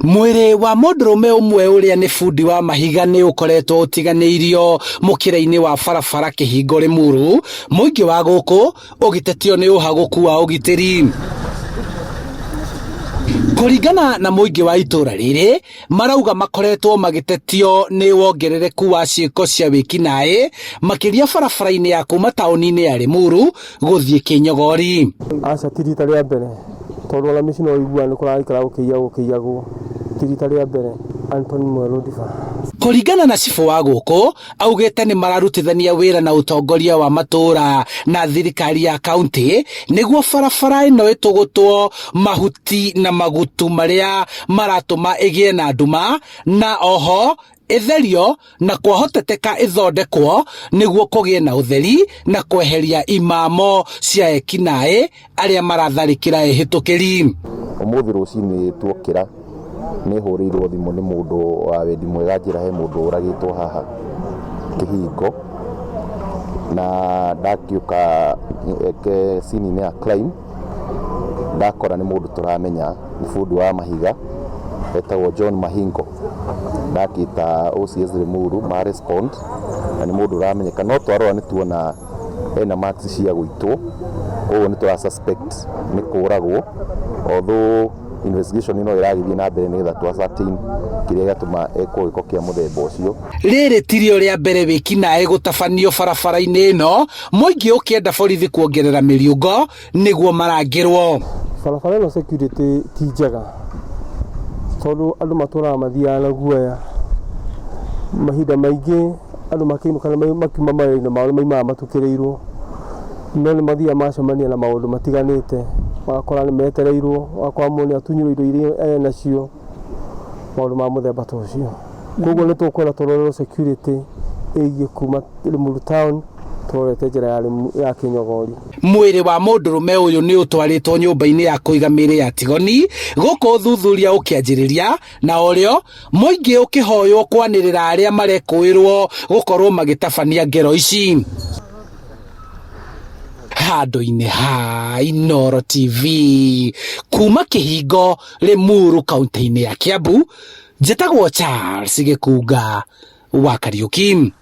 Mwiri wa mundurume umwe uria ni fundi wa mahiga ni ukoretwo utiganiirio mukira-ini wa barabara Kihingo Limuru, muingi wa guku ugitetio ni uhaguku wa ugitiri. Kuringana na muingi wa itura riri, marauga makoretwo magitetio ni wongerereku wa ciiko cia wikinae makiria barabara-ini ya kuma tauni-ini ya Limuru guthie Kinyogori. Aca ti rita ria mbere tondu ona micino igua ni kurarikara gukiyagu ti rita ria mbere. Anthony Mwerũ Ndiba. Kuringana na cifu wa guku augite ni mararutithania wira na utongoria wa matura na thirikari ya kaunti niguo barabara ino itugutwo mahuti na magutu maria maratuma igie na nduma, na oho itherio na kwahoteteka ithondekwo niguo kugie na utheri na kweheria imamo cia ekinae aria maratharikira ehitukiri. Umuthi rucini tuokira ni hurirwo thimu ni mundu wa wendi mwega njira he mundu uragitwo haha Kihingo, na ndakiuka scene ya crime ndakora ni mundu turamenya ni fundi wa mahiga etagwo John Mahingo. Ndakita OCS Limuru ma respond na ni mundu uramenyeka, no twarora ni tuona ena marks cia gwitwo uguo ni tura suspect ni kuragwo, although investigation ino iragithie na mbere ni getha twa certain kiria gatuma eko giko kia muthemba ucio. Riri tirio ria mbere wikinae gutabanio barabara-ini ino, muingi ukienda borithi kuongerera miriungo niguo marangirwo. Barabara ino security ti njega tondu andu maturaga mathiaga na guoya mahinda maingi andu makiinuka makiuma mawira-ini mao maimaga matukirirwo, no ni mathia macemania na maundu matiganite wakora ni metereirwo wakora mundu atunyirwo indo iria enacio maundu ma muthemba ta ucio. Koguo ni tukwenda turorerwo security igie kuma Limuru town twarete njira ya Kinyogori. Mwiri wa mundurume uyu ni utwaritwo nyumba-ini ya kuiga miri ya tigoni guku uthuthuria ukianjiriria, na urio muingi ukihoywo kwanirira aria marekuirwo gukorwo magitabania ngero ici. Handu-ini ha Inooro TV kuma Kihingo Limuru kaunti-ini ya Kiambu, njitagwo Charles Gikunga wa Kariuki.